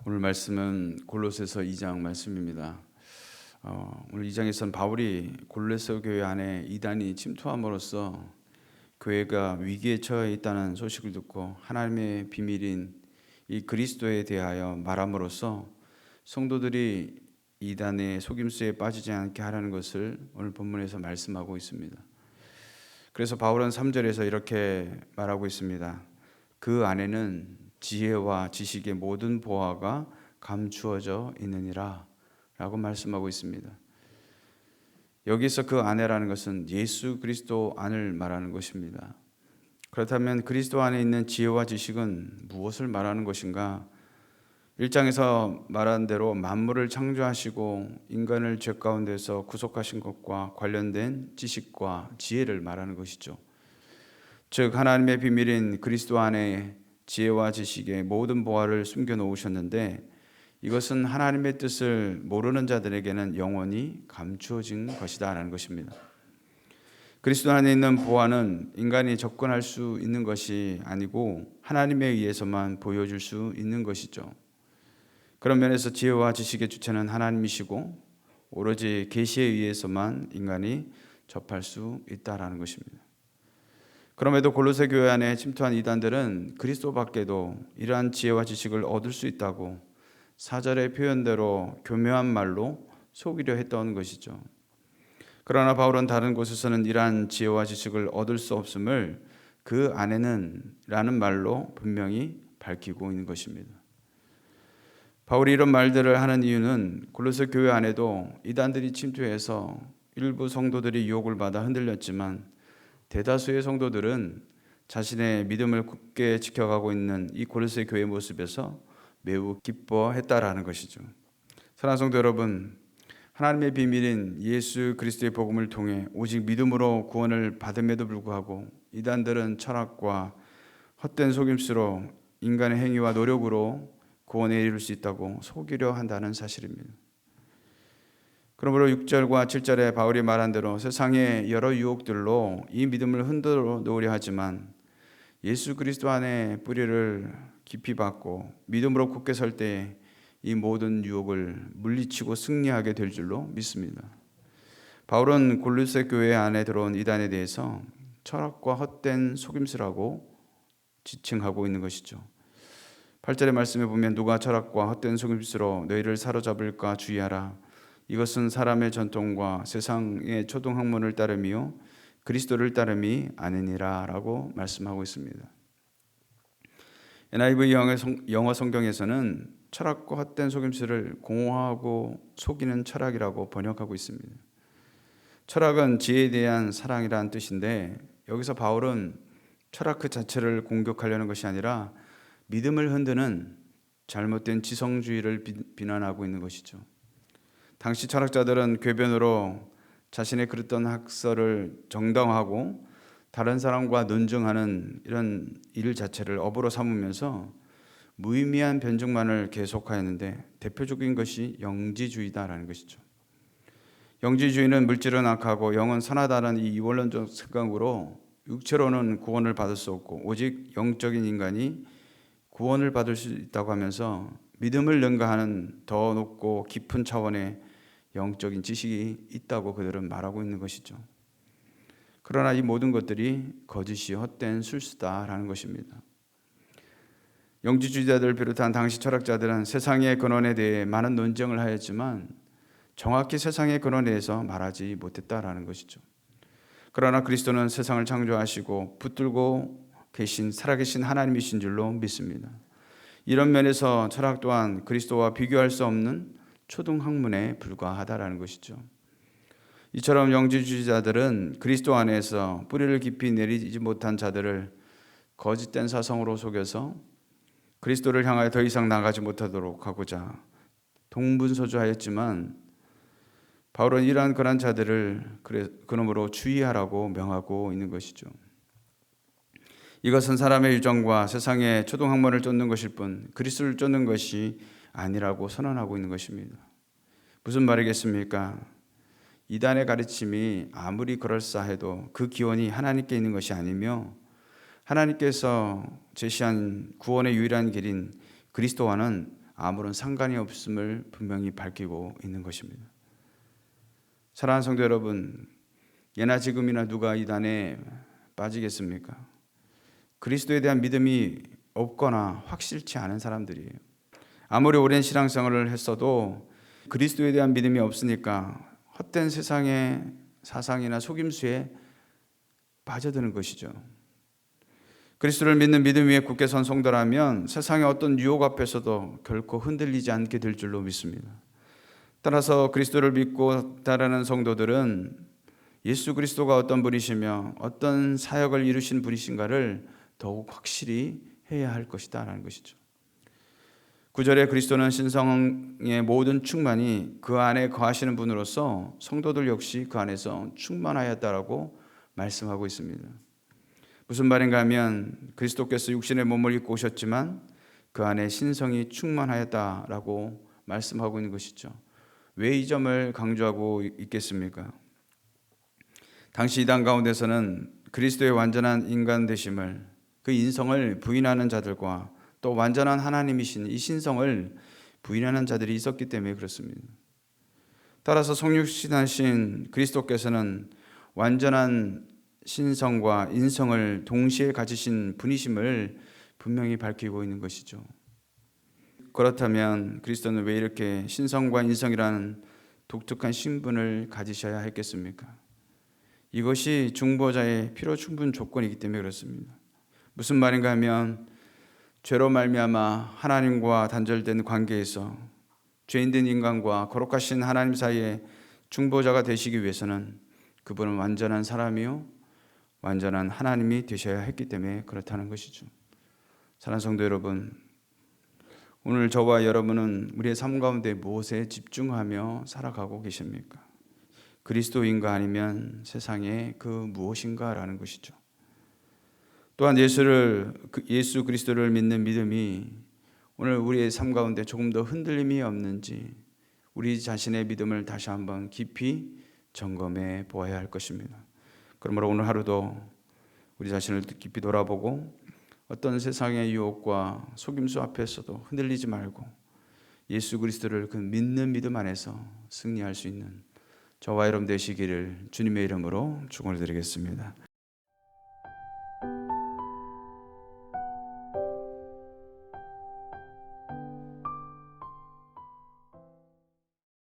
오늘 말씀은 골로새서 2장 말씀입니다. 오늘 2장에서는 바울이 골로새 교회 안에 이단이 침투함으로써 교회가 위기에 처해 있다는 소식을 듣고 하나님의 비밀인 이 그리스도에 대하여 말함으로써 성도들이 이단의 속임수에 빠지지 않게 하라는 것을 오늘 본문에서 말씀하고 있습니다. 그래서 바울은 3절에서 이렇게 말하고 있습니다. 그 안에는 지혜와 지식의 모든 보화가 감추어져 있느니라 라고 말씀하고 있습니다. 여기서 그 안에라는 것은 예수 그리스도 안을 말하는 것입니다. 그렇다면 그리스도 안에 있는 지혜와 지식은 무엇을 말하는 것인가? 1장에서 말한 대로 만물을 창조하시고 인간을 죄 가운데서 구속하신 것과 관련된 지식과 지혜를 말하는 것이죠. 즉 하나님의 비밀인 그리스도 안에 지혜와 지식의 모든 보화를 숨겨 놓으셨는데 이것은 하나님의 뜻을 모르는 자들에게는 영원히 감추어진 것이다 라는 것입니다. 그리스도 안에 있는 보화는 인간이 접근할 수 있는 것이 아니고 하나님에 의해서만 보여줄 수 있는 것이죠. 그런 면에서 지혜와 지식의 주체는 하나님이시고 오로지 계시에 의해서만 인간이 접할 수 있다라는 것입니다. 그럼에도 골로새 교회 안에 침투한 이단들은 그리스도 밖에도 이러한 지혜와 지식을 얻을 수 있다고 4절의 표현대로 교묘한 말로 속이려 했던 것이죠. 그러나 바울은 다른 곳에서는 이러한 지혜와 지식을 얻을 수 없음을 그 안에는 라는 말로 분명히 밝히고 있는 것입니다. 바울이 이런 말들을 하는 이유는 골로새 교회 안에도 이단들이 침투해서 일부 성도들이 유혹을 받아 흔들렸지만 대다수의 성도들은 자신의 믿음을 굳게 지켜가고 있는 이 골로새 교회 모습에서 매우 기뻐했다라는 것이죠. 사랑하는 성도 여러분, 하나님의 비밀인 예수 그리스도의 복음을 통해 오직 믿음으로 구원을 받음에도 불구하고 이단들은 철학과 헛된 속임수로 인간의 행위와 노력으로 구원에 이룰 수 있다고 속이려 한다는 사실입니다. 그러므로 6절과 7절에 바울이 말한 대로 세상의 여러 유혹들로 이 믿음을 흔들어 놓으려 하지만 예수 그리스도 안에 뿌리를 깊이 박고 믿음으로 굳게 설 때 이 모든 유혹을 물리치고 승리하게 될 줄로 믿습니다. 바울은 골로새 교회 안에 들어온 이단에 대해서 철학과 헛된 속임수라고 지칭하고 있는 것이죠. 8절의 말씀에 보면 누가 철학과 헛된 속임수로 너희를 사로잡을까 주의하라. 이것은 사람의 전통과 세상의 초등학문을 따름이요 그리스도를 따름이 아니니라 라고 말씀하고 있습니다. NIV 영어 성경에서는 철학과 헛된 속임수를 공허하고 속이는 철학이라고 번역하고 있습니다. 철학은 지혜에 대한 사랑이라는 뜻인데 여기서 바울은 철학 그 자체를 공격하려는 것이 아니라 믿음을 흔드는 잘못된 지성주의를 비난하고 있는 것이죠. 당시 철학자들은 궤변으로 자신의 그랬던 학설을 정당화하고 다른 사람과 논증하는 이런 일 자체를 업으로 삼으면서 무의미한 변증만을 계속하였는데 대표적인 것이 영지주의다라는 것이죠. 영지주의는 물질은 악하고 영은 선하다는 이 이원론적 생각으로 육체로는 구원을 받을 수 없고 오직 영적인 인간이 구원을 받을 수 있다고 하면서 믿음을 능가하는 더 높고 깊은 차원의 영적인 지식이 있다고 그들은 말하고 있는 것이죠. 그러나 이 모든 것들이 거짓이 헛된 술수다라는 것입니다. 영지주의자들을 비롯한 당시 철학자들은 세상의 근원에 대해 많은 논쟁을 하였지만 정확히 세상의 근원에 대해서 말하지 못했다라는 것이죠. 그러나 그리스도는 세상을 창조하시고 붙들고 계신 살아계신 하나님이신 줄로 믿습니다. 이런 면에서 철학 또한 그리스도와 비교할 수 없는 초등학문에 불과하다라는 것이죠. 이처럼 영지주의자들은 그리스도 안에서 뿌리를 깊이 내리지 못한 자들을 거짓된 사성으로 속여서 그리스도를 향하여 더 이상 나가지 못하도록 하고자 동분서주하였지만 바울은 이러한 그런 자들을 그러므로 주의하라고 명하고 있는 것이죠. 이것은 사람의 유정과 세상의 초등학문을 쫓는 것일 뿐 그리스도를 쫓는 것이 아니라고 선언하고 있는 것입니다. 무슨 말이겠습니까? 이단의 가르침이 아무리 그럴싸해도 그 기원이 하나님께 있는 것이 아니며 하나님께서 제시한 구원의 유일한 길인 그리스도와는 아무런 상관이 없음을 분명히 밝히고 있는 것입니다. 사랑하는 성도 여러분, 예나 지금이나 누가 이단에 빠지겠습니까? 그리스도에 대한 믿음이 없거나 확실치 않은 사람들이에요. 아무리 오랜 신앙생활을 했어도 그리스도에 대한 믿음이 없으니까 헛된 세상의 사상이나 속임수에 빠져드는 것이죠. 그리스도를 믿는 믿음 위에 굳게 선 성도라면 세상의 어떤 유혹 앞에서도 결코 흔들리지 않게 될 줄로 믿습니다. 따라서 그리스도를 믿고 따르는 성도들은 예수 그리스도가 어떤 분이시며 어떤 사역을 이루신 분이신가를 더욱 확실히 해야 할 것이다 라는 것이죠. 9절에 그리스도는 신성의 모든 충만이 그 안에 거하시는 분으로서 성도들 역시 그 안에서 충만하였다라고 말씀하고 있습니다. 무슨 말인가 하면 그리스도께서 육신의 몸을 입고 오셨지만 그 안에 신성이 충만하였다라고 말씀하고 있는 것이죠. 왜 이 점을 강조하고 있겠습니까? 당시 이단 가운데서는 그리스도의 완전한 인간 되심을, 그 인성을 부인하는 자들과 또 완전한 하나님이신 이 신성을 부인하는 자들이 있었기 때문에 그렇습니다. 따라서 성육신하신 그리스도께서는 완전한 신성과 인성을 동시에 가지신 분이심을 분명히 밝히고 있는 것이죠. 그렇다면 그리스도는 왜 이렇게 신성과 인성이라는 독특한 신분을 가지셔야 했겠습니까? 이것이 중보자의 필요 충분 조건이기 때문에 그렇습니다. 무슨 말인가 하면 죄로 말미암아 하나님과 단절된 관계에서 죄인된 인간과 거룩하신 하나님 사이에 중보자가 되시기 위해서는 그분은 완전한 사람이요 완전한 하나님이 되셔야 했기 때문에 그렇다는 것이죠. 사랑하는 성도 여러분, 오늘 저와 여러분은 우리의 삶 가운데 무엇에 집중하며 살아가고 계십니까? 그리스도인가 아니면 세상의 그 무엇인가라는 것이죠. 또한 예수 그리스도를 믿는 믿음이 오늘 우리의 삶 가운데 조금 더 흔들림이 없는지 우리 자신의 믿음을 다시 한번 깊이 점검해 보아야 할 것입니다. 그러므로 오늘 하루도 우리 자신을 깊이 돌아보고 어떤 세상의 유혹과 속임수 앞에서도 흔들리지 말고 예수 그리스도를 그 믿는 믿음 안에서 승리할 수 있는 저와 여러분 되시기를 주님의 이름으로 축원을 드리겠습니다.